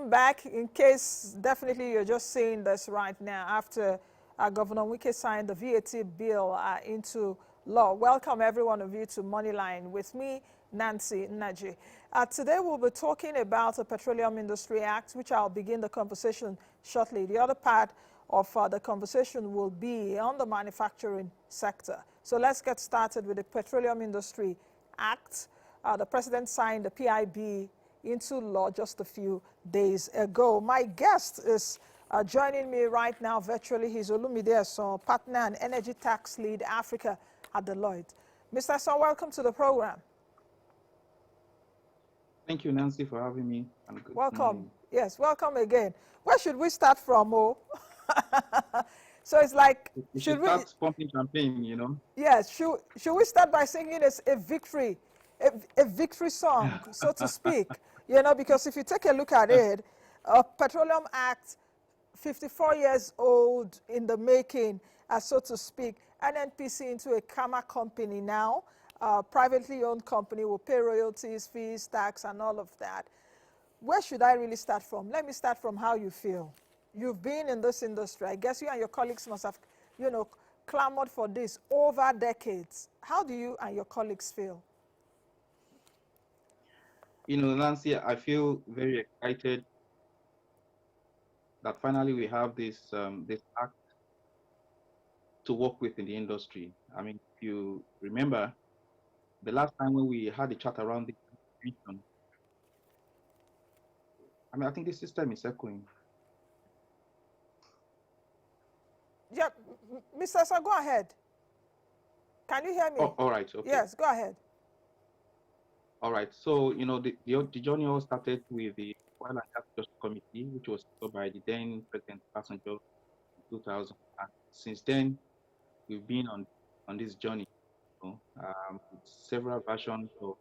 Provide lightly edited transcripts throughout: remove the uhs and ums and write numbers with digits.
welcome back. In case definitely you're just saying this right now after Governor Wike signed the VAT bill into law. Welcome every one of you to Moneyline with me, Nancy Naji. Today we'll be talking about the Petroleum Industry Act, which I'll begin the conversation shortly. The other part of the conversation will be on the manufacturing sector. So let's get started with the Petroleum Industry Act. The President signed the PIB into law just a few days ago. My guest is joining me right now virtually. He's Olumide Esan, partner and energy tax lead Africa at Deloitte. Mr. Esan, welcome to the program. Thank you, Nancy, for having me. And good welcome. Morning. Yes, welcome again. Where should we start from, Oh? So it's like, we should start pumping champagne, you know? Yes, should we start by singing a victory song, so to speak? You know, because if you take a look at it, Petroleum Act, 54 years old in the making, so to speak, NNPC into a Kama company now, privately owned company will pay royalties, fees, tax, and all of that. Where should I really start from? Let me start from how you feel. You've been in this industry. I guess you and your colleagues must have, you know, clamored for this over decades. How do you and your colleagues feel? You know, Nancy, I feel very excited that finally we have this this act to work with in the industry. I mean, if you remember, the last time when we had a chat around this region, I think the system is echoing. Yeah, Mr. Esan, go ahead. Can you hear me? Oh, all right. Okay. Yes, go ahead. All right. So, you know, the journey all started with the Oil and Gas Industry Committee, which was set by the then President Buhari in 2000. And since then, we've been on this journey, you know, with several versions of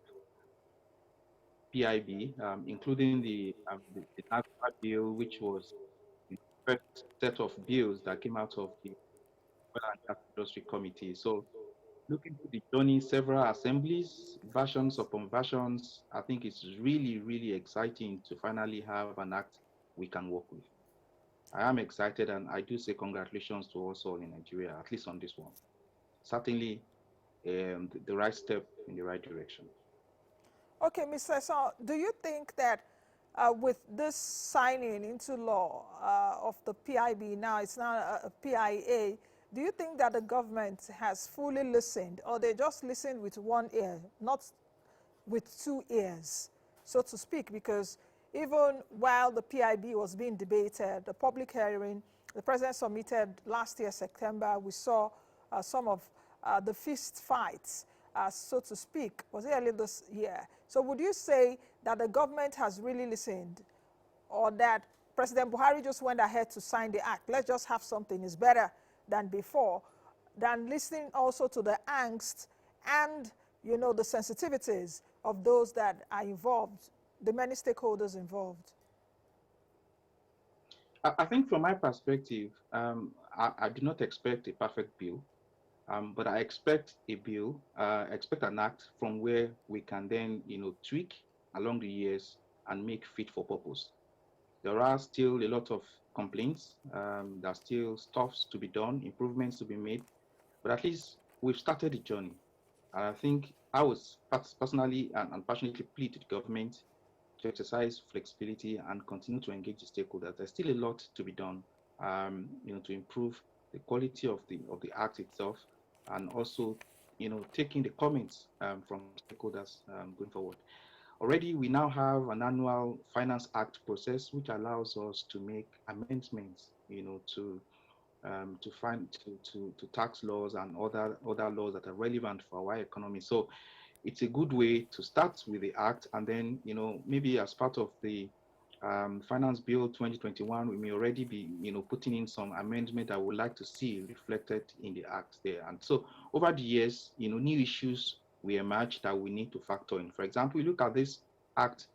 PIB, including the national bill, which was the first set of bills that came out of the Oil and Gas Industry Committee. So, looking to the journey, several assemblies, versions upon versions, I think it's really, really exciting to finally have an act we can work with. I am excited, and I do say congratulations to us all in Nigeria, at least on this one. Certainly the right step in the right direction. Okay, Mr. Esan, do you think that with this signing into law of the PIB, now it's now a PIA, do you think that the government has fully listened, or they just listened with one ear, not with two ears, so to speak? Because even while the PIB was being debated, the public hearing, the president submitted last year, September, we saw some of the fist fights, so to speak, was it early this year? So would you say that the government has really listened, or that President Buhari just went ahead to sign the act? Let's just have something, is better than before, than listening also to the angst and, you know, the sensitivities of those that are involved, the many stakeholders involved? I think from my perspective, I do not expect a perfect bill, but I expect a bill, expect an act from where we can then, you know, tweak along the years and make fit for purpose. There are still a lot of complaints. There's still stuff to be done, improvements to be made, but at least we've started the journey. And I think I was personally and passionately plead to the government to exercise flexibility and continue to engage the stakeholders. There's still a lot to be done, you know, to improve the quality of the act itself, and also, you know, taking the comments from stakeholders going forward. Already, we now have an annual Finance Act process, which allows us to make amendments, you know, to tax laws and other laws that are relevant for our economy. So it's a good way to start with the act, and then, you know, maybe as part of the Finance Bill 2021, we may already be, you know, putting in some amendment I would like to see reflected in the act there. And so over the years, you know, new issues will emerge that we need to factor in. For example, we look at this act,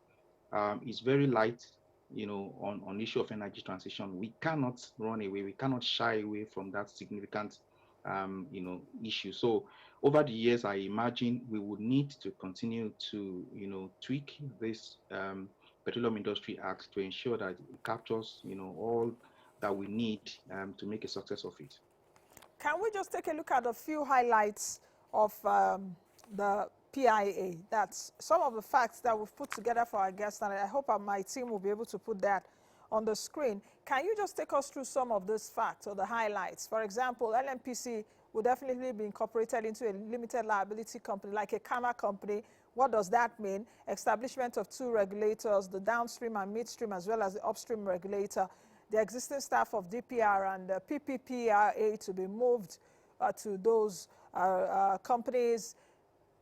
is very light, you know, on issue of energy transition. We cannot run away. We cannot shy away from that significant, you know, issue. So over the years, I imagine we would need to continue to, you know, tweak this Petroleum Industry Act to ensure that it captures, all that we need to make a success of it. Can we just take a look at a few highlights of the PIA? That's some of the facts that we've put together for our guests, and I hope my team will be able to put that on the screen. Can you just take us through some of these facts or the highlights? For example, NNPC will definitely be incorporated into a limited liability company, like a Kama company. What does that mean? Establishment of 2 regulators, the downstream and midstream, as well as the upstream regulator. The existing staff of DPR and PPPRA to be moved to those companies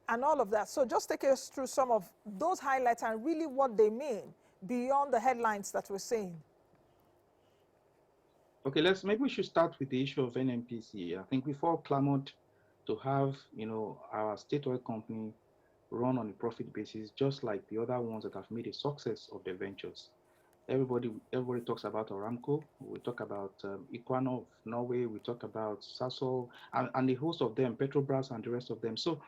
and all of that. So just take us through some of those highlights and really what they mean beyond the headlines that we're seeing. Okay, maybe we should start with the issue of NNPC. I think we've all clamored to have, our state oil company run on a profit basis, just like the other ones that have made a success of their ventures. Everybody talks about Aramco. We talk about Equinor of Norway. We talk about Sasol and the host of them, Petrobras and the rest of them. So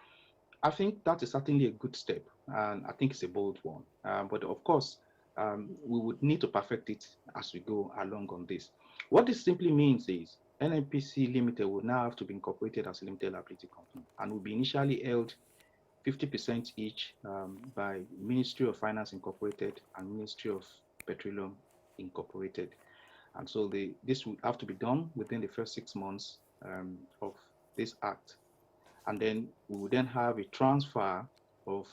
I think that is certainly a good step, and I think it's a bold one. But of course, we would need to perfect it as we go along on this. What this simply means is NNPC Limited will now have to be incorporated as a limited liability company and will be initially held 50% each by Ministry of Finance Incorporated and Ministry of Petroleum Incorporated. And so this will have to be done within the first 6 months of this act. And then we will then have a transfer of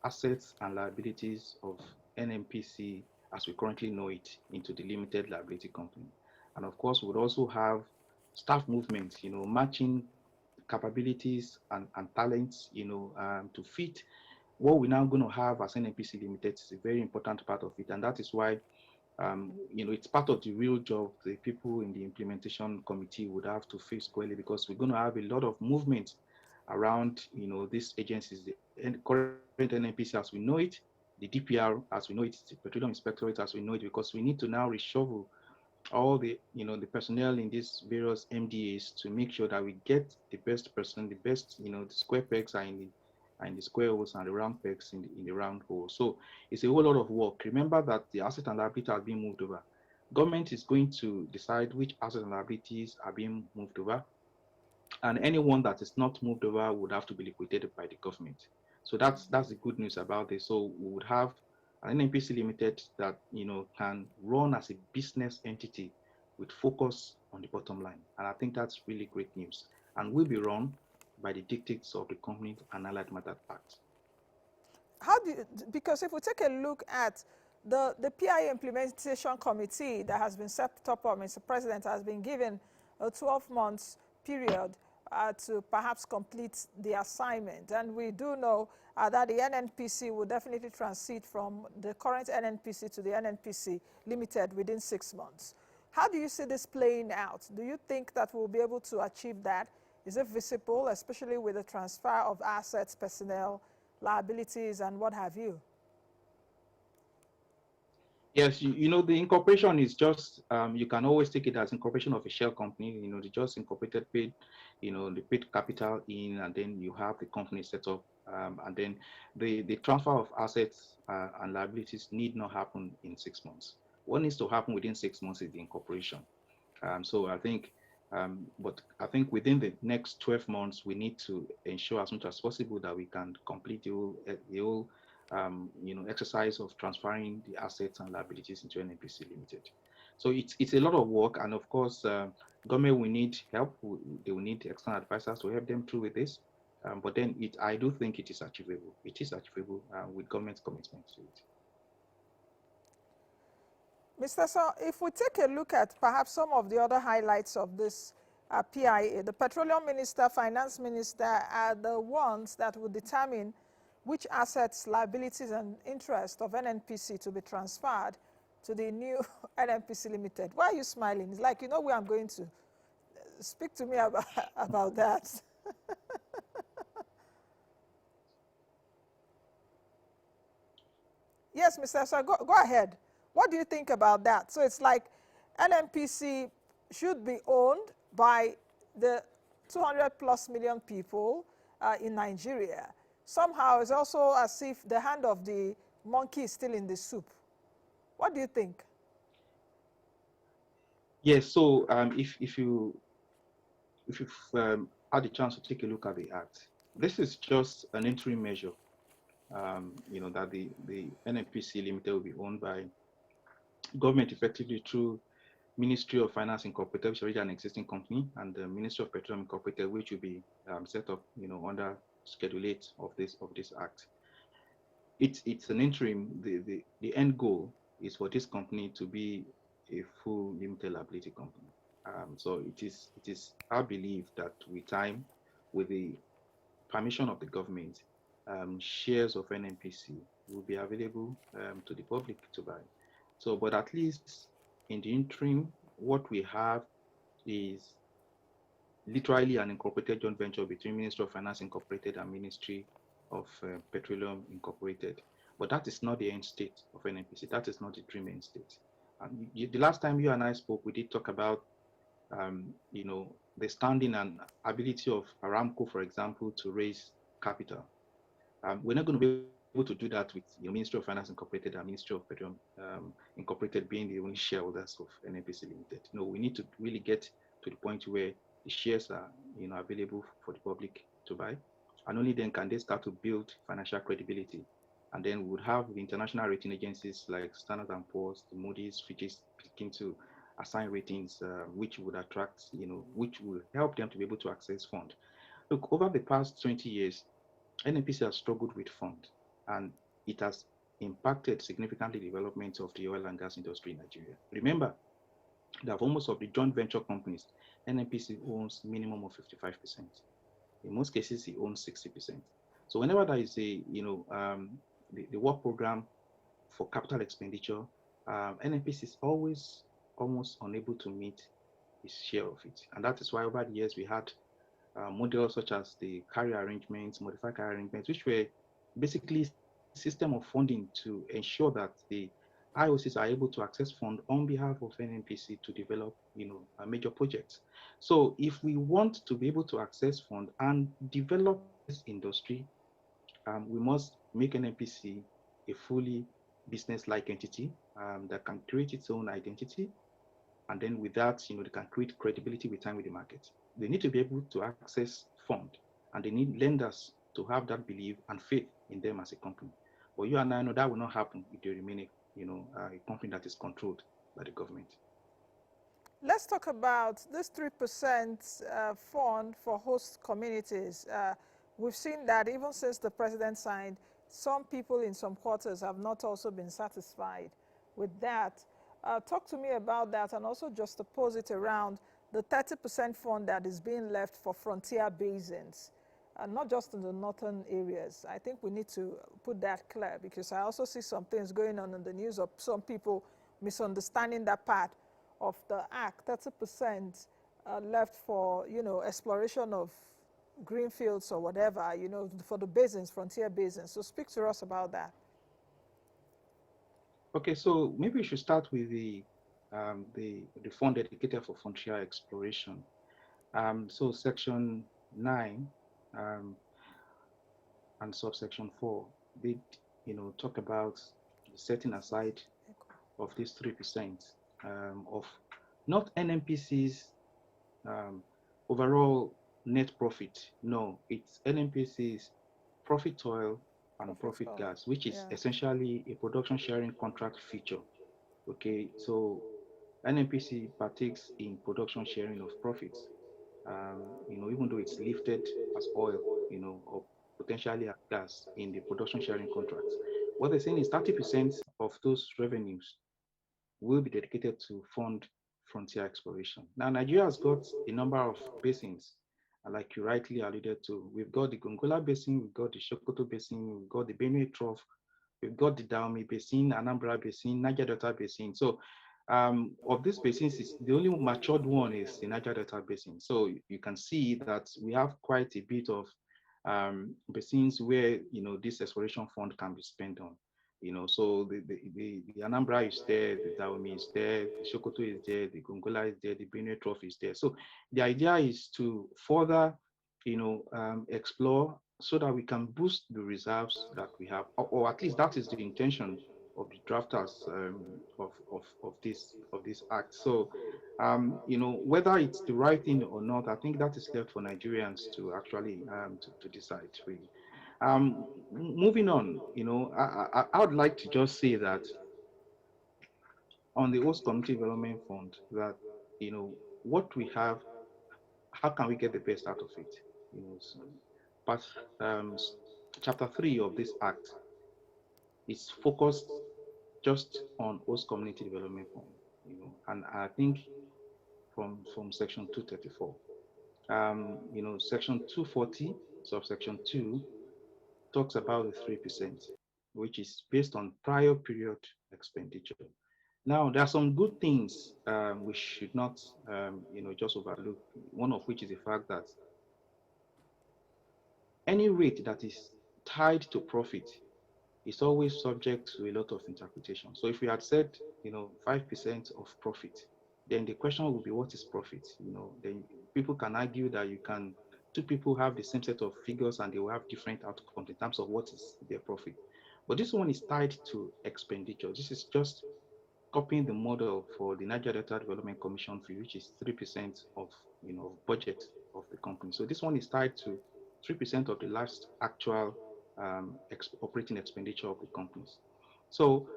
assets and liabilities of NNPC as we currently know it into the limited liability company. And of course, we would also have staff movement, matching capabilities and talents, to fit what we're now going to have as NNPC Limited is a very important part of it. And that is why, it's part of the real job the people in the implementation committee would have to face squarely, because we're going to have a lot of movement around, these agencies, the current NNPC as we know it, the DPR as we know it, the Petroleum Inspectorate as we know it, because we need to now reshuffle all the, the personnel in these various MDAs to make sure that we get the best person, the best, the square pegs are in the square holes and the round pegs in the round holes. So it's a whole lot of work. Remember that the asset and liability are being moved over. Government is going to decide which assets and liabilities are being moved over, and anyone that is not moved over would have to be liquidated by the government. So that's the good news about this. So we would have an NNPC Limited that can run as a business entity with focus on the bottom line, and I think that's really great news, and will be run by the dictates of the Companies and Allied Matters Act. How do you, because if we take a look at the PIA implementation committee that has been set up, Mr. President, has been given a 12-month period to perhaps complete the assignment. And we do know that the NNPC will definitely transit from the current NNPC to the NNPC Limited within 6 months. How do you see this playing out? Do you think that we'll be able to achieve that? Is it visible, especially with the transfer of assets, personnel, liabilities, and what have you? Yes, the incorporation is just, you can always take it as incorporation of a shell company. They just incorporated, paid, they paid capital in, and then you have the company set up. And then the transfer of assets and liabilities need not happen in 6 months. What needs to happen within 6 months is the incorporation. So I think, but I think within the next 12 months, we need to ensure as much as possible that we can complete the whole exercise of transferring the assets and liabilities into NNPC Limited. So it's a lot of work, and of course, government will need help. They will need external advisors to help them through with this. But then I do think it is achievable. It is achievable with government's commitment to it. Mr. So, if we take a look at perhaps some of the other highlights of this PIA, the Petroleum Minister, Finance Minister are the ones that will determine which assets, liabilities, and interest of NNPC to be transferred to the new NNPC Limited. Why are you smiling? It's like, you know where I'm going to. Speak to me about that. Yes, Mr. So go ahead. What do you think about that? So it's like NNPC should be owned by the 200+ million people in Nigeria. Somehow it's also as if the hand of the monkey is still in the soup. What do you think? Yes. So if you've had a chance to take a look at the act, this is just an interim measure. That the NNPC Limited will be owned by government effectively through Ministry of Finance Incorporated, which is already an existing company, and the Ministry of Petroleum Incorporated, which will be set up, under Schedule 8 of this act. It's an interim. The end goal is for this company to be a full limited liability company. So it is our belief that with time, with the permission of the government, shares of NNPC will be available to the public to buy. So, but at least in the interim, what we have is literally an incorporated joint venture between Ministry of Finance Incorporated and Ministry of Petroleum Incorporated. But that is not the end state of NNPC. That is not the dream end state. And the last time you and I spoke, we did talk about the standing and ability of Aramco, for example, to raise capital. We're not going to be able to do that with Ministry of Finance Incorporated and Ministry of Petroleum Incorporated being the only shareholders of NNPC Limited. No, we need to really get to the point where the shares are available for the public to buy, and only then can they start to build financial credibility. And then we would have the international rating agencies like Standard and Poor's, the Moody's, Fitch's begin to assign ratings, which would attract, which will help them to be able to access fund. Look, over the past 20 years, NNPC has struggled with fund, and it has impacted significantly the development of the oil and gas industry in Nigeria. Remember that for most of the joint venture companies, NNPC owns minimum of 55%. In most cases, he owns 60%. So whenever there is the work program for capital expenditure, NNPC is always almost unable to meet his share of it. And that is why over the years we had models such as the carry arrangements, modified carry arrangements, which were basically system of funding to ensure that the IOCs are able to access fund on behalf of NNPC to develop, major projects. So if we want to be able to access fund and develop this industry, we must make NNPC a fully business-like entity that can create its own identity, and then with that, they can create credibility with time with the market. They need to be able to access fund, and they need lenders to have that belief and faith in them as a company. But you and I know that will not happen if they remain a company that is controlled by the government. Let's talk about this 3% fund for host communities. We've seen that even since the president signed, some people in some quarters have not also been satisfied with that. Talk to me about that, and also just to pose it around the 30% fund that is being left for frontier basins, not just in the northern areas. I think we need to put that clear, because I also see some things going on in the news of some people misunderstanding that part of the act. 30% left for, exploration of green fields or whatever, for the basins, frontier basins. So speak to us about that. Okay, so maybe we should start with the fund dedicated for frontier exploration. So Section 9 and subsection 4 did, talk about the setting aside of this 3% of not NNPC's overall net profit. No, it's NNPC's profit oil and profit gas, which is essentially a production sharing contract feature. Okay, so NNPC partakes in production sharing of profits, even though it's lifted as oil, or potentially as gas in the production sharing contracts. What they're saying is 30% of those revenues will be dedicated to fund frontier exploration. Now, Nigeria has got a number of basins, like you rightly alluded to. We've got the Gongola Basin, we've got the Sokoto Basin, we've got the Benue Trough, we've got the Dahomey Basin, Anambra Basin, Niger Delta Basin. So of these basins, the only matured one is the Niger Delta Basin. So you can see that we have quite a bit of basins where this exploration fund can be spent on. So the Anambra is there, the Dahomey is there, the Sokoto is there, the Gongola is there, the Benue Trough is there. So the idea is to further, explore so that we can boost the reserves that we have, or at least that is the intention the drafters of this act. So, whether it's the right thing or not, I think that is left for Nigerians to actually to decide. Really. Moving on, I would like to just say that on the host community development fund, that what we have, how can we get the best out of it? So, but chapter 3 of this act is focused just on host community development fund, and I think from section 234, section 240, subsection 2 talks about the 3%, which is based on prior period expenditure. Now, there are some good things we should not, just overlook. One of which is the fact that any rate that is tied to profit is always subject to a lot of interpretation. So if we had said, 5% of profit, then the question would be, what is profit? Then people can argue that two people have the same set of figures and they will have different outcomes in terms of what is their profit. But this one is tied to expenditure. This is just copying the model for the Niger Delta Development Commission fee, which is 3% of budget of the company. So this one is tied to 3% of the last actual operating expenditure of the companies. So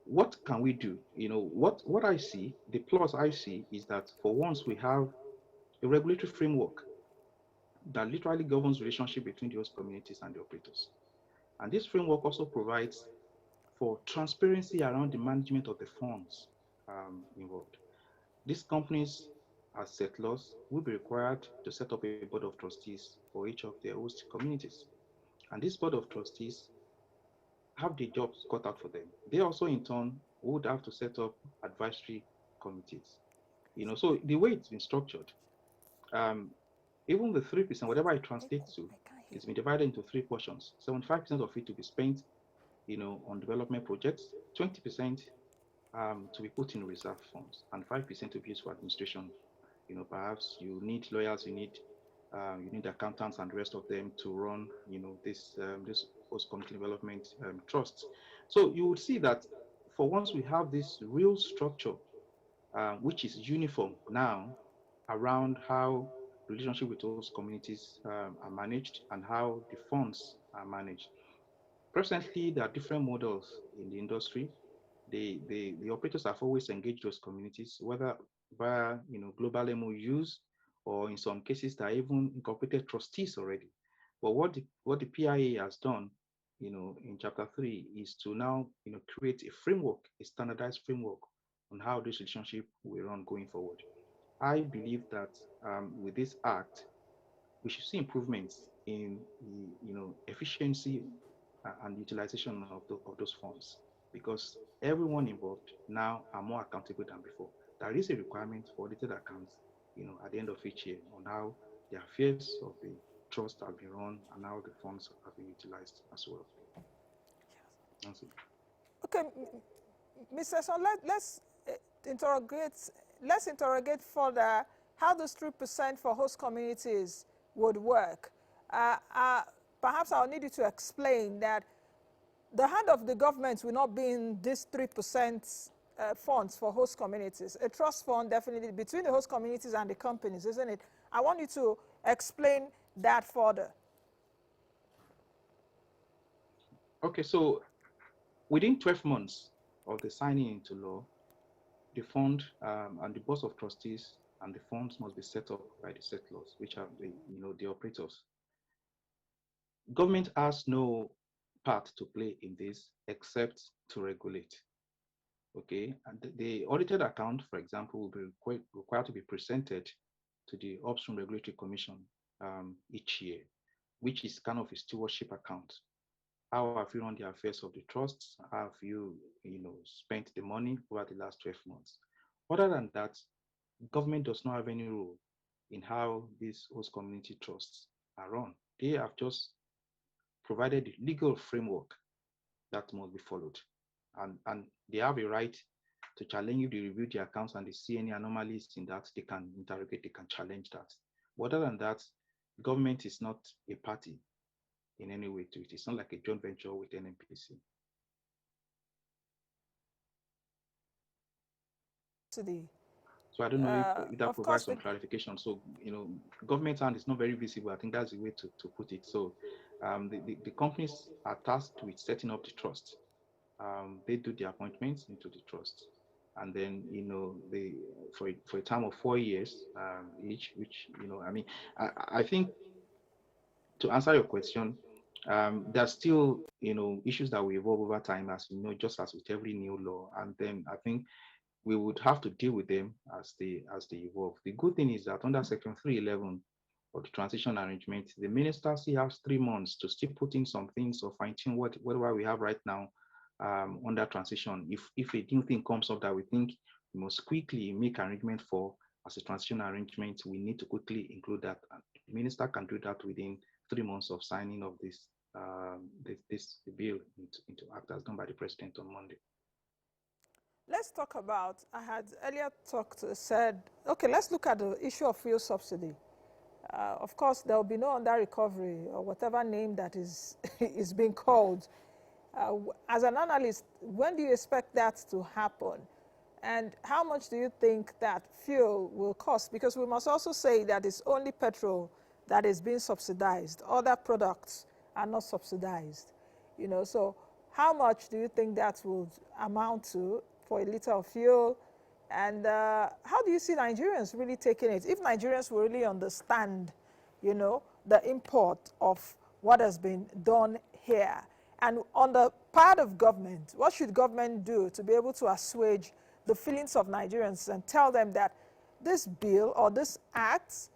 what can we do? What I see, the plus I see is that for once we have a regulatory framework that literally governs relationship between the host communities and the operators. And this framework also provides for transparency around the management of the funds involved. These companies, as settlers, will be required to set up a board of trustees for each of their host communities. And this board of trustees have the jobs cut out for them. They also, in turn, would have to set up advisory committees. So the way it's been structured, um, even the 3%, whatever it translates to, it's been divided into three portions. 75% of it to be spent, on development projects, 20% to be put in reserve funds, and 5% to be used for administration. Perhaps you need lawyers, you need accountants and the rest of them to run, this host community development trusts. So you would see that for once we have this real structure, which is uniform now around how relationship with those communities are managed and how the funds are managed. Presently, there are different models in the industry. The operators have always engaged those communities, whether via global MOUs, or in some cases that are even incorporated trustees already. But what the PIA has done, in chapter 3, is to now create a framework, a standardized framework on how this relationship will run going forward. I believe that with this act, we should see improvements in the efficiency and utilization of those funds, because everyone involved now are more accountable than before. There is a requirement for audited accounts, at the end of each year, on how the affairs of the trust have been run and how the funds have been utilized as well. That's it. Okay, Mr. Son, uh, interrogate, let's interrogate further how this 3% for host communities would work. Uh, uh, Perhaps I'll need you to explain that the hand of the government will not be in this 3% funds for host communities. A trust fund definitely between the host communities and the companies, isn't it? I want you to explain that further. Okay, so within 12 months of the signing into law, the fund and the board of trustees and the funds must be set up by the settlers, which are the operators. Government has no part to play in this except to regulate. Okay, and the audited account, for example, will be required to be presented to the Upstream Regulatory Commission each year, which is kind of a stewardship account. How have you run the affairs of the trusts? How have you, spent the money over the last 12 months? Other than that, government does not have any role in how these host community trusts are run. They have just provided the legal framework that must be followed. And they have a right to challenge if they review the accounts and they see any anomalies in that, they can interrogate, they can challenge that. But other than that, government is not a party in any way to it. It's not like a joint venture with NNPC. subsidy. So I don't know if that Of provides course, some clarification. So, government hand is not very visible. I think that's the way to put it. So the companies are tasked with setting up the trust. They do the appointments into the trust. And then, they for a term of 4 years each, which, I think to answer your question, there's still, issues that will evolve over time, as you know, just as with every new law. And then I think we would have to deal with them as they evolve. The good thing is that under Section 311 of the transition arrangement, the minister still has 3 months to still put in some things or fine-tune whatever we have right now under transition. If a new thing comes up that we think we must quickly make arrangement for as a transition arrangement, we need to quickly include that. And the minister can do that within 3 months of signing of this bill into act as done by the president on Monday. let's talk about, I had earlier said, okay, let's look at the issue of fuel subsidy. Of course, there will be no under recovery or whatever name that is, is being called. As an analyst, when do you expect that to happen? And how much do you think that fuel will cost? Because we must also say that it's only petrol that is being subsidized. Other products are not subsidized. So how much do you think that would amount to for a liter of fuel? And how do you see Nigerians really taking it? If Nigerians will really understand, the import of what has been done here. And on the part of government, what should government do to be able to assuage the feelings of Nigerians and tell them that this bill or this act,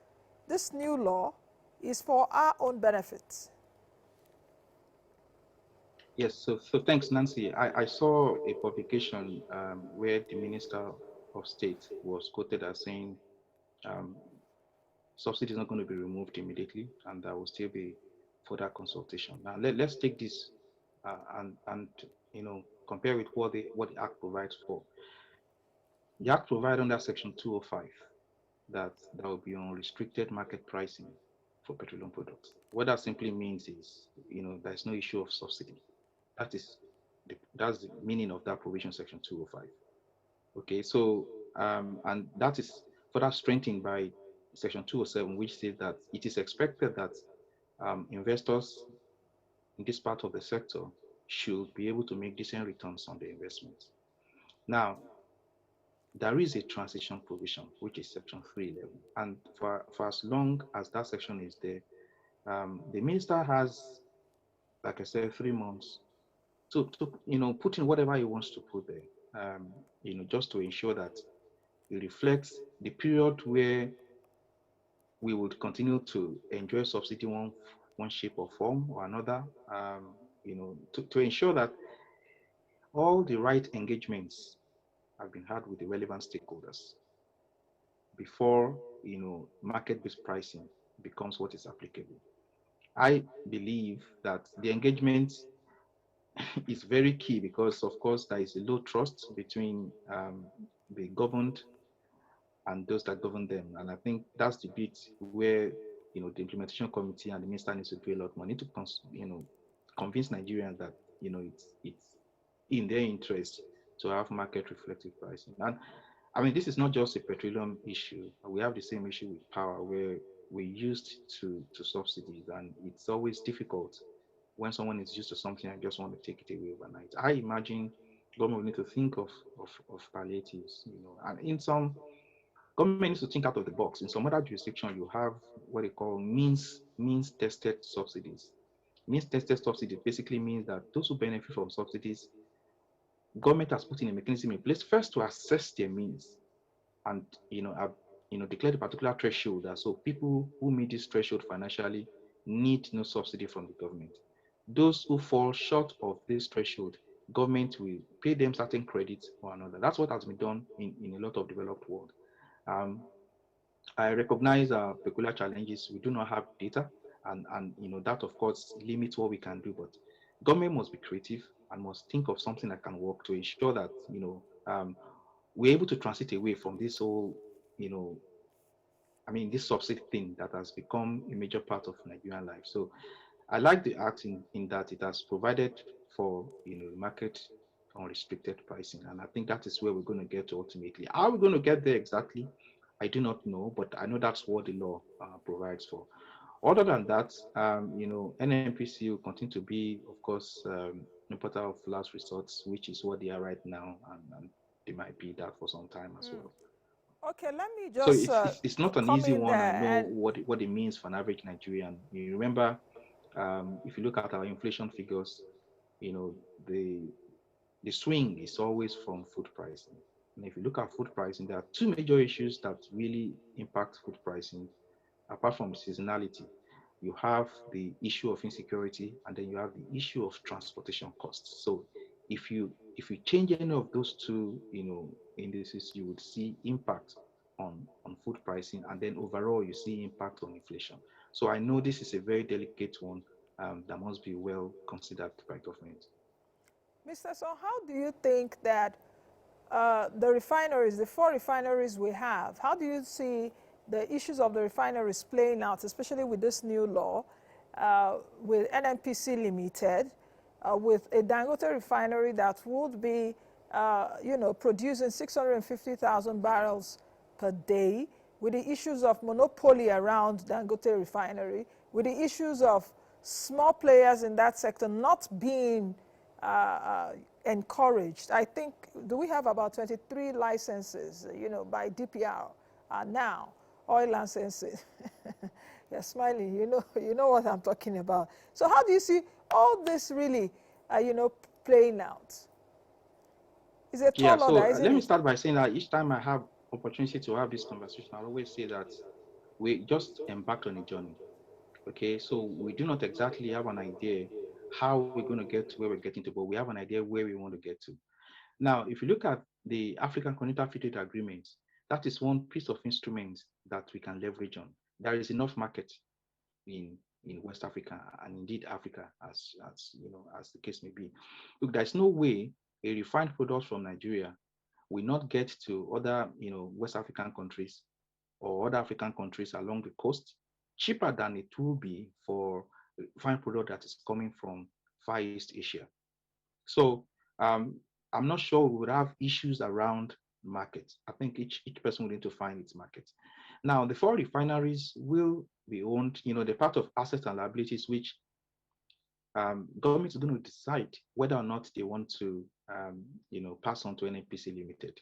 this new law, is for our own benefit? Yes, so thanks, Nancy. I saw a publication where the Minister of State was quoted as saying um, subsidy is not going to be removed immediately, and there will still be further consultation. Now, let's take this and compare with what the Act provides for. The Act provides under Section 205 that there will be unrestricted market pricing for petroleum products. What that simply means is, there's no issue of subsidy. That is that's the meaning of that provision, Section 205. Okay, so and that is further strengthened by Section 207, which says that it is expected that investors in this part of the sector should be able to make decent returns on their investments. Now, there is a transition provision, which is Section 311, and for as long as that section is there, the minister has, like I said, 3 months to put in whatever he wants to put there, just to ensure that it reflects the period where we would continue to enjoy subsidy one shape or form or another, to ensure that all the right engagements have been had with the relevant stakeholders before market-based pricing becomes what is applicable. I believe that the engagement is very key because, of course, there is a low trust between the governed and those that govern them. And I think that's the bit where the implementation committee and the minister needs to do a lot more. Need to convince Nigerians that it's in their interest to have market reflective pricing. And I mean, this is not just a petroleum issue. We have the same issue with power, where we're used to subsidies, and it's always difficult when someone is used to something and just want to take it away overnight. I imagine government will need to think of palliatives, and in some government needs to think out of the box. In some other jurisdictions, you have what they call means tested subsidies. Means tested subsidies basically means that those who benefit from subsidies, government has put in a mechanism in place first to assess their means and declare the particular threshold. So people who meet this threshold financially need no subsidy from the government. Those who fall short of this threshold, government will pay them certain credits or another. That's what has been done in a lot of developed world. Um, I recognize our peculiar challenges. We do not have data, and that of course limits what we can do. But government must be creative and must think of something that can work to ensure that we're able to transit away from this whole, this subsidy thing that has become a major part of Nigerian life. So I like the act in that it has provided for market unrestricted pricing. And I think that is where we're going to get to ultimately. How we're going to get there exactly, I do not know, but I know that's what the law provides for. Other than that, NNPC will continue to be, of course, importer of last resorts, which is what they are right now, and they might be that for some time as well. Okay, let me So just it's not an come easy in one. I there know and what it means for an average Nigerian. You remember, if you look at our inflation figures, you know, the the swing is always from food pricing. And if you look at food pricing, there are two major issues that really impact food pricing, apart from seasonality. You have the issue of insecurity, and then you have the issue of transportation costs. So if you change any of those two, indices, you would see impact on food pricing, and then overall you see impact on inflation. So I know this is a very delicate one that must be well considered by government. Mr. Son, how do you think that the refineries, the four refineries we have, how do you see the issues of the refineries playing out, especially with this new law, with NNPC Limited, with a Dangote refinery that would be, producing 650,000 barrels per day, with the issues of monopoly around Dangote refinery, with the issues of small players in that sector not being encouraged. I think, do we have about 23 licenses, by DPR now, oil licenses. You're smiling, you know what I'm talking about. So how do you see all this really, playing out? It's a Yeah, tall so order, isn't let me it? start by saying that each time I have opportunity to have this conversation, I always say that we just embarked on a journey. Okay, so we do not exactly have an idea how we're going to get to where we're getting to, but we have an idea where we want to get to. Now, if you look at the African Continental Free Trade Agreement, that is one piece of instrument that we can leverage on. There is enough market in in West Africa and indeed Africa, as the case may be. Look, there's no way a refined product from Nigeria will not get to other, West African countries or other African countries along the coast cheaper than it will be for refined product that is coming from Far East Asia. So um, I'm not sure we would have issues around market. I think each person will need to find its market. Now, the four refineries will be owned, the part of assets and liabilities which government is going to decide whether or not they want to, pass on to NNPC Limited.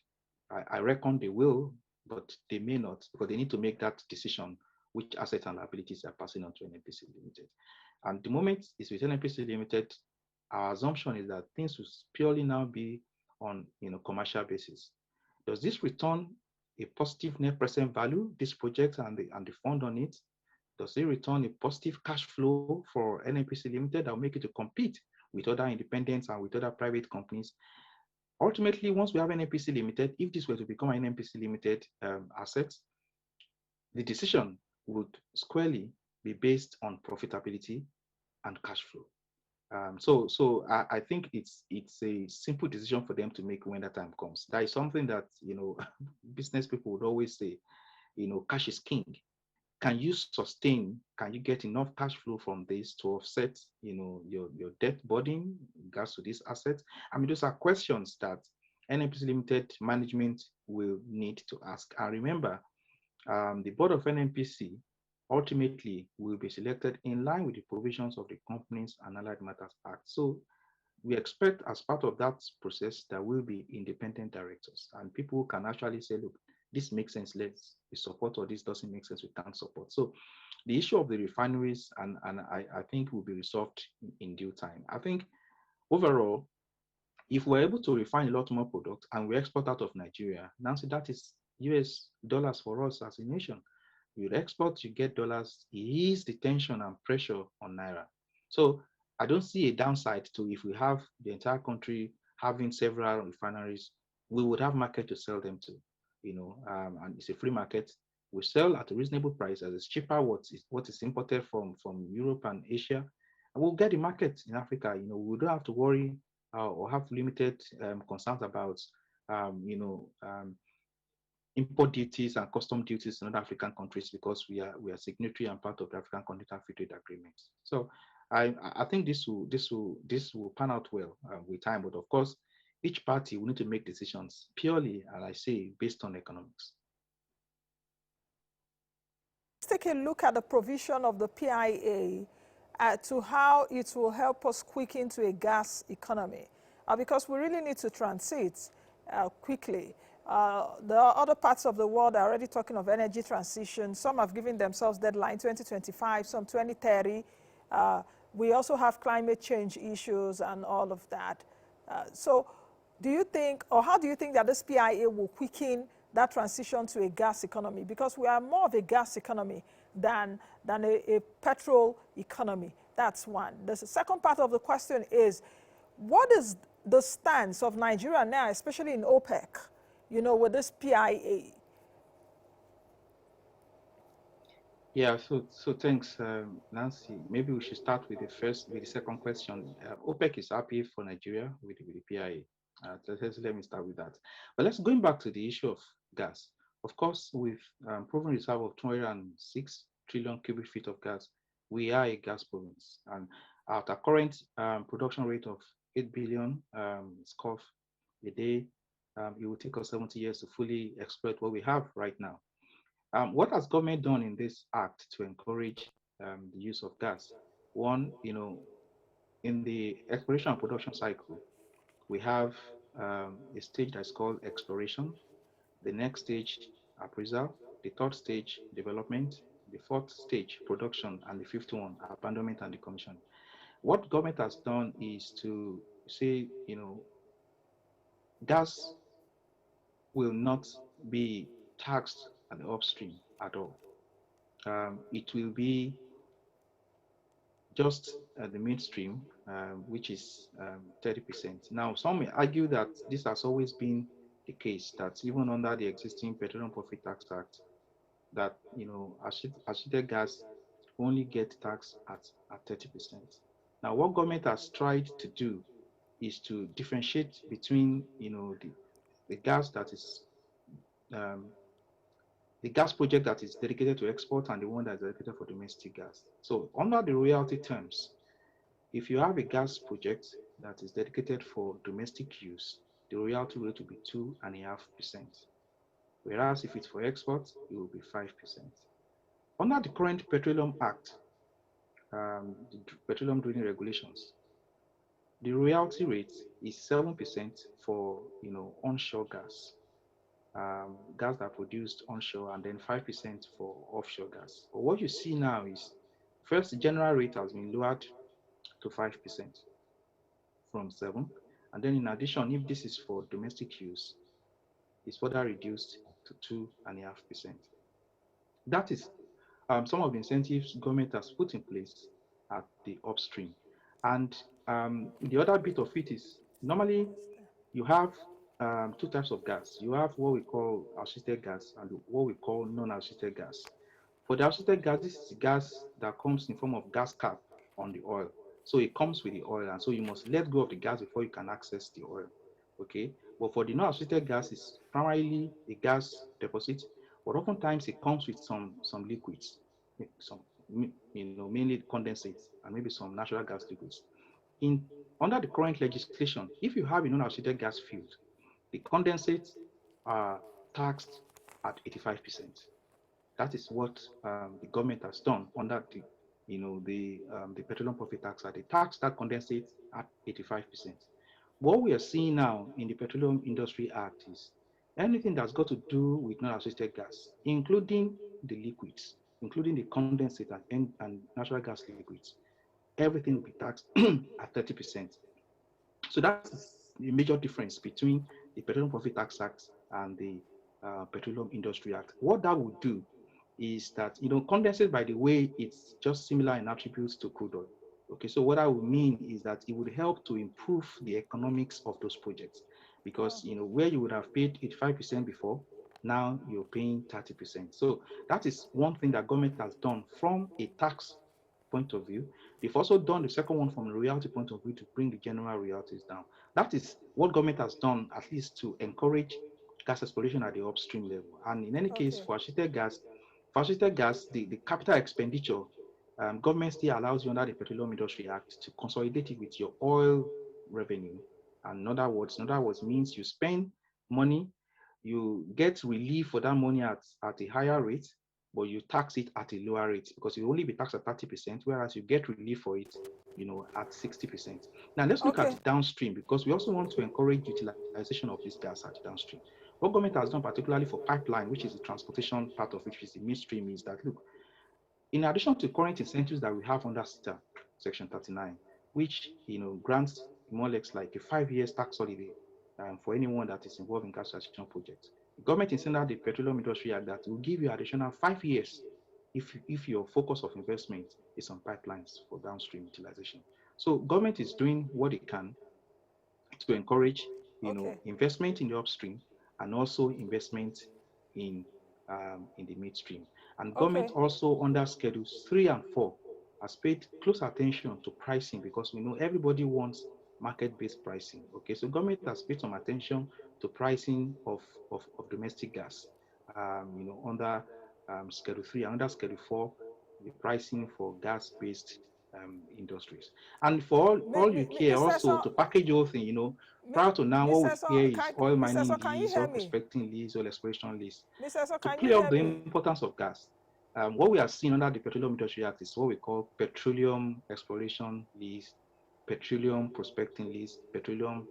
I reckon they will, but they may not because they need to make that decision which assets and liabilities are passing on to NNPC Limited. And the moment it's with NNPC Limited, our assumption is that things will purely now be on commercial basis. Does this return a positive net present value, this project and the fund on it? Does it return a positive cash flow for NNPC Limited that will make it to compete with other independents and with other private companies? Ultimately, once we have NNPC Limited, if this were to become an NNPC Limited asset, the decision would squarely be based on profitability and cash flow. So I think it's a simple decision for them to make when that time comes. That is something that business people would always say. Cash is king. Can you sustain? Can you get enough cash flow from this to offset, your debt burden in regards to this asset? I mean, those are questions that NNPC Limited management will need to ask. And remember, the board of NNPC ultimately will be selected in line with the provisions of the Companies and Allied Matters Act. So we expect as part of that process, there will be independent directors and people can actually say, look, this makes sense, let's support, or this doesn't make sense, we can't support. So the issue of the refineries, and I think will be resolved in due time. I think overall, if we're able to refine a lot more product and we export out of Nigeria, now see that is US dollars for us as a nation. You export, you get dollars, ease the tension and pressure on Naira. So I don't see a downside to if we have the entire country having several refineries, we would have market to sell them to, and it's a free market. We sell at a reasonable price as it's cheaper what is imported from Europe and Asia. And we'll get the market in Africa. We don't have to worry or have limited concerns about, import duties and custom duties in other African countries because we are signatory and part of the African Continental Free Trade Agreement. So I think this will pan out well with time. But of course, each party will need to make decisions purely, as I say, based on economics. Let's take a look at the provision of the PIA to how it will help us quicken to a gas economy, because we really need to transit quickly. There are other parts of the world are already talking of energy transition. Some have given themselves deadline 2025, some 2030. We also have climate change issues and all of that. So do you think, or how do you think that this PIA will quicken that transition to a gas economy? Because we are more of a gas economy than a petrol economy. That's one. The second part of the question is, what is the stance of Nigeria now, especially in OPEC, with this PIA? Yeah, so thanks, Nancy. Maybe we should start with the second question. OPEC is happy for Nigeria with the PIA. Let me start with that. But let's going back to the issue of gas. Of course, with proven reserve of 206 trillion cubic feet of gas, we are a gas province. And at our current production rate of 8 billion scf a day, it will take us 70 years to fully exploit what we have right now. What has government done in this act to encourage the use of gas? One, in the exploration and production cycle, we have a stage that's called exploration, the next stage, appraisal, the third stage, development, the fourth stage, production, and the fifth one, abandonment and decommission. What government has done is to say, gas will not be taxed at the upstream at all. It will be just the midstream, which is 30%. Now, some may argue that this has always been the case, that even under the existing Petroleum Profit Tax Act, that associated gas only get taxed at 30%. Now, what government has tried to do is to differentiate between the gas that is the gas project that is dedicated to export and the one that is dedicated for domestic gas. So under the royalty terms, if you have a gas project that is dedicated for domestic use, the royalty rate will be 2.5%. Whereas if it's for export, it will be 5%. Under the current Petroleum Act, the Petroleum Drilling Regulations, the royalty rate is 7% for onshore gas. Gas that produced onshore, and then 5% for offshore gas. But what you see now is, first, the general rate has been lowered to 5% from 7%. And then in addition, if this is for domestic use, it's further reduced to 2.5%. That is some of the incentives government has put in place at the upstream. And the other bit of it is, normally you have two types of gas. You have what we call associated gas and what we call non-associated gas. For the associated gas, this is gas that comes in form of gas cap on the oil. So it comes with the oil, and so you must let go of the gas before you can access the oil. Okay. But for the non-associated gas, it's primarily a gas deposit, but oftentimes it comes with some liquids, some mainly condensates and maybe some natural gas liquids. Under the current legislation, if you have a non-associated gas field, the condensates are taxed at 85%. That is what the government has done under the Petroleum Profit Tax Act. They tax that condensate at 85%. What we are seeing now in the Petroleum Industry Act is anything that's got to do with non-associated gas, including the liquids, including the condensate and natural gas liquids, everything will be taxed at 30%. So that's the major difference between the Petroleum Profit Tax Act and the Petroleum Industry Act. What that would do is that, condensate, by the way, it's just similar in attributes to crude oil. Okay, so what I would mean is that it would help to improve the economics of those projects, because where you would have paid 85% before, now you're paying 30%. So that is one thing that government has done from a tax point of view. They've also done the second one from a royalty point of view to bring the general royalties down. That is what government has done, at least to encourage gas exploration at the upstream level. And in any case, for associated gas, the capital expenditure, government still allows you under the Petroleum Industry Act to consolidate it with your oil revenue And in other words means you spend money, you get relief for that money at a higher rate, but you tax it at a lower rate because you only be taxed at 30%, whereas you get relief for it, at 60%. Now let's look at Okay. the downstream because we also want to encourage utilization of this gas at the downstream. What government has done, particularly for pipeline, which is the transportation part of which is the midstream, is that look, in addition to current incentives that we have under SITA, Section 39, which grants more or less like a 5 years tax holiday for anyone that is involved in gas transition projects. The government is under the Petroleum Industry Act that will give you additional 5 years if your focus of investment is on pipelines for downstream utilization. So government is doing what it can to encourage, Okay. investment in the upstream and also investment in in the midstream. And government Okay. also under schedules 3 and 4 has paid close attention to pricing because we know everybody wants market-based pricing. Okay, so government has paid some attention to pricing of domestic gas. Under Schedule 3 and under Schedule 4, the pricing for gas-based industries. And for all you care Mr. also Son, to package the whole thing, prior to now, what we Mr. hear Son, is oil Mr. mining Son, can you lease, oil hear me? prospecting lease, oil exploration lease. Mr. Son, To can you play up hear the me? importance of gas, what we are seeing under the Petroleum Industry Act is what we call petroleum exploration lease, petroleum prospecting lease, petroleum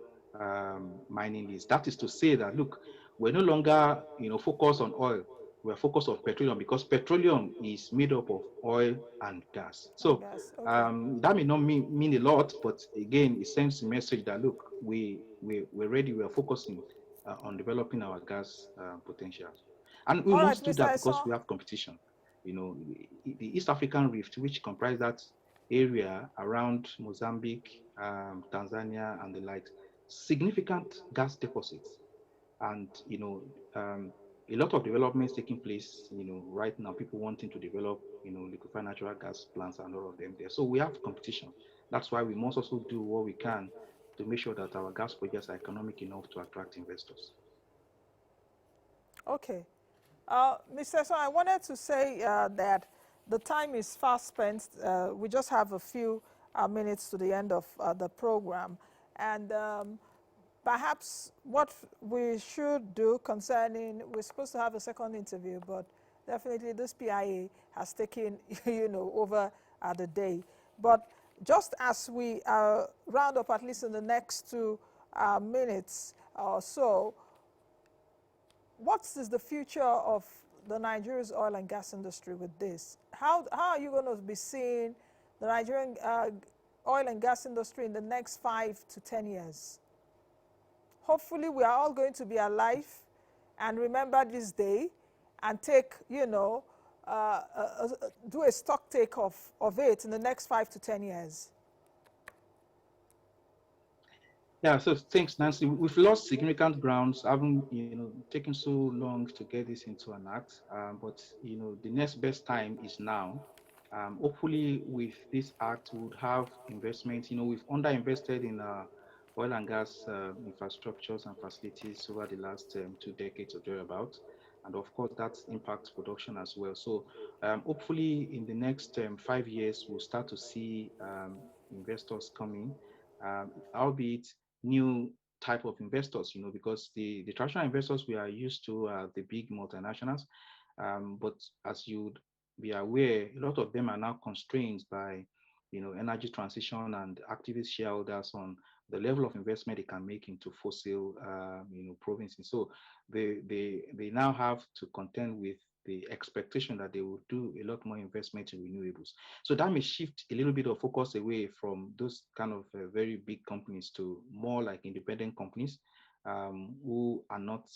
mining lease. That is to say that, look, we're no longer, focused on oil. We're focused on petroleum because petroleum is made up of oil and gas. And So gas. Okay. that may not mean a lot, but again, it sends a message that, look, we're ready, we're focusing on developing our gas potential. And we All right, must do Mr. that because Esan. we have competition. The East African Rift, which comprises that area around Mozambique, Tanzania, and the likes, significant gas deposits. And, a lot of developments taking place, right now, people wanting to develop, liquefied natural gas plants and all of them there. So we have competition. That's why we must also do what we can to make sure that our gas projects are economic enough to attract investors. Okay. Mr. Son, I wanted to say that the time is fast spent. We just have a few minutes to the end of the program. And perhaps what we should do concerning, we're supposed to have a second interview, but definitely this PIA has taken, over the day. But just as we round up, at least in the next 2 minutes or so, what is the future of the Nigeria's oil and gas industry with this? How are you going to be seeing the Nigerian oil and gas industry in the next 5 to 10 years? Hopefully, we are all going to be alive and remember this day and take, do a stock take of it in the next 5 to 10 years. Yeah, so thanks, Nancy. We've lost significant grounds, haven't taken so long to get this into an act. But the next best time is now. Hopefully, with this act, we would have investment. We've underinvested in oil and gas infrastructures and facilities over the last 2 decades or thereabout, and of course, that impacts production as well. So, hopefully, in the next 5 years, we'll start to see investors coming, albeit new type of investors, because the traditional investors we are used to are the big multinationals. But as you'd be aware, a lot of them are now constrained by, energy transition and activist shareholders on the level of investment they can make into fossil, provinces. So they now have to contend with the expectation that they will do a lot more investment in renewables. So that may shift a little bit of focus away from those kind of very big companies to more like independent companies who are not,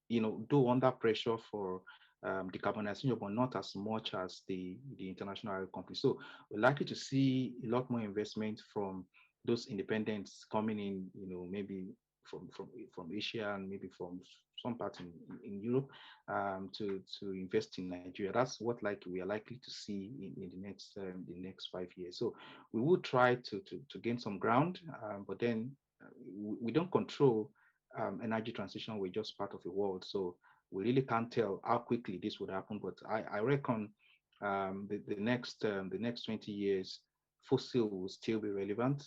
though under pressure for decarbonization, but not as much as the international oil companies. So we're likely to see a lot more investment from those independents coming in, maybe from Asia and maybe from some part in Europe to invest in Nigeria. That's what we are likely to see in the next 5 years. So we will try to gain some ground, but then we don't control energy transition. We're just part of the world. So we really can't tell how quickly this would happen. But I reckon the next 20 years, fossil will still be relevant.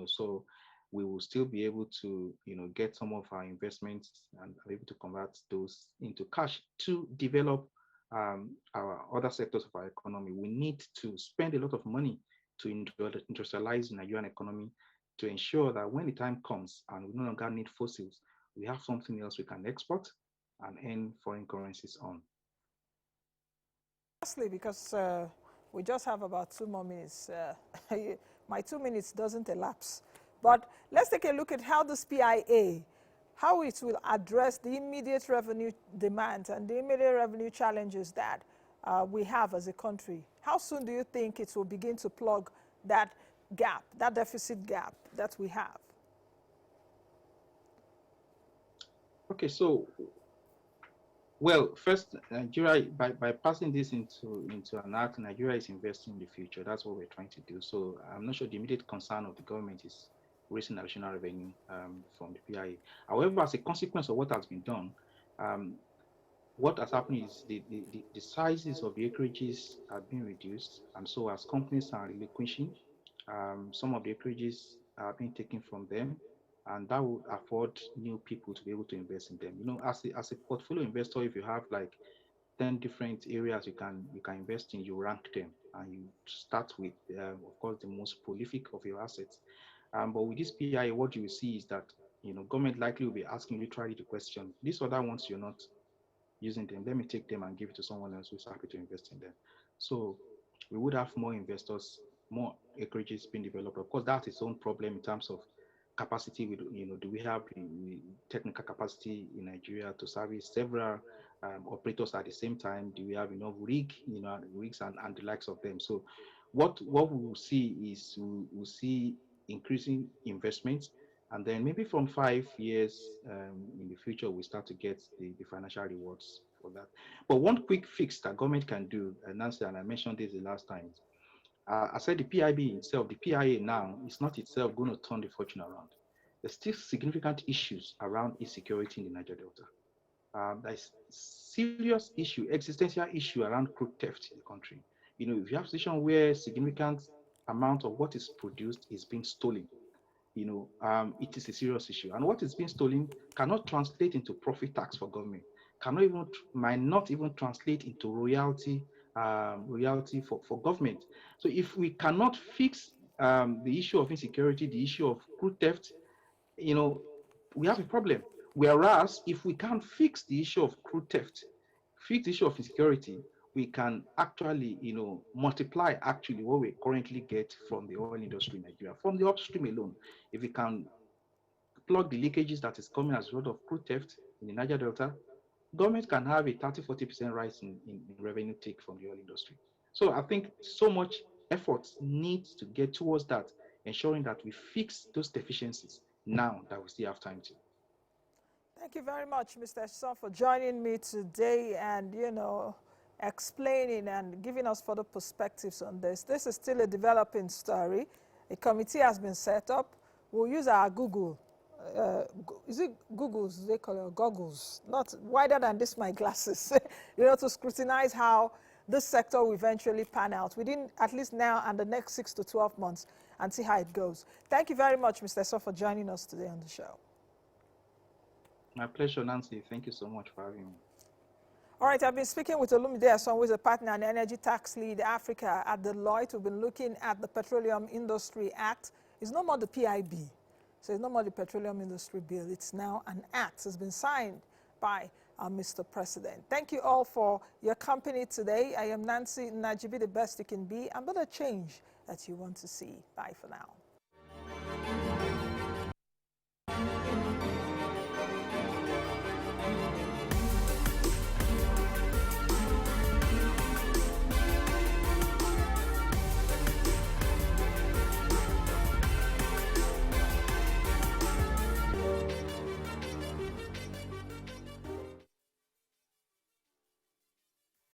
So we will still be able to, get some of our investments and be able to convert those into cash to develop our other sectors of our economy. We need to spend a lot of money to industrialize the Nigerian economy to ensure that when the time comes and we no longer need fossils, we have something else we can export and earn foreign currencies on. Lastly, because we just have about 2 more minutes, my 2 minutes doesn't elapse. But let's take a look at how this PIA, how it will address the immediate revenue demands and the immediate revenue challenges that we have as a country. How soon do you think it will begin to plug that gap, that deficit gap that we have? Okay, so, well, first, Nigeria, by passing this into an act, Nigeria is investing in the future. That's what we're trying to do. So I'm not sure the immediate concern of the government is raising additional revenue from the PIA. However, as a consequence of what has been done, what has happened is the sizes of the acreages have been reduced, and so as companies are relinquishing, some of the acreages are being taken from them, and that would afford new people to be able to invest in them. As a portfolio investor, if you have like 10 different areas you can invest in, you rank them, and you start with, of course, the most prolific of your assets. But with this PIA, what you will see is that government likely will be asking literally the question: these other ones you're not using them, let me take them and give it to someone else who's happy to invest in them. So we would have more investors, more acreages being developed. Of course, that's its own problem in terms of capacity. Do we have the technical capacity in Nigeria to service several operators at the same time? Do we have enough rigs and the likes of them? So what we will see is we'll see increasing investments, and then maybe from 5 years in the future, we start to get the financial rewards for that. But one quick fix that government can do, Nancy, and I mentioned this the last time, I said the PIB itself, the PIA now, is not itself going to turn the fortune around. There's still significant issues around insecurity in the Niger Delta. There's serious issue, existential issue around crude theft in the country. If you have a situation where significant amount of what is produced is being stolen, it is a serious issue. And what is being stolen cannot translate into profit tax for government, might not even translate into royalty for government. So if we cannot fix the issue of insecurity, the issue of crude theft, we have a problem. Whereas if we can't fix the issue of crude theft, fix the issue of insecurity, we can actually, multiply actually what we currently get from the oil industry in Nigeria, from the upstream alone. If we can plug the leakages that is coming as a result of crude theft in the Niger Delta, government can have a 30-40% rise in revenue take from the oil industry. So I think so much effort needs to get towards that, ensuring that we fix those deficiencies now that we still have time to. Thank you very much, Mr. Esan, for joining me today and, explaining and giving us further perspectives on this. This is still a developing story. A committee has been set up. We'll use our Google. Is it Googles? They call it goggles. Not wider than this, my glasses. To scrutinize how this sector will eventually pan out within at least now and the next 6 to 12 months and see how it goes. Thank you very much, Mr. Esan, for joining us today on the show. My pleasure, Nancy. Thank you so much for having me. All right, I've been speaking with Olumide Esan, who is a partner and energy tax lead Africa at Deloitte. We've been looking at the Petroleum Industry Act. It's no more the PIB. So it's no more the Petroleum Industry Bill. It's now an act. It's been signed by Mr. President. Thank you all for your company today. I am Nancy Najibi, the best you can be. I'm going to change that you want to see. Bye for now.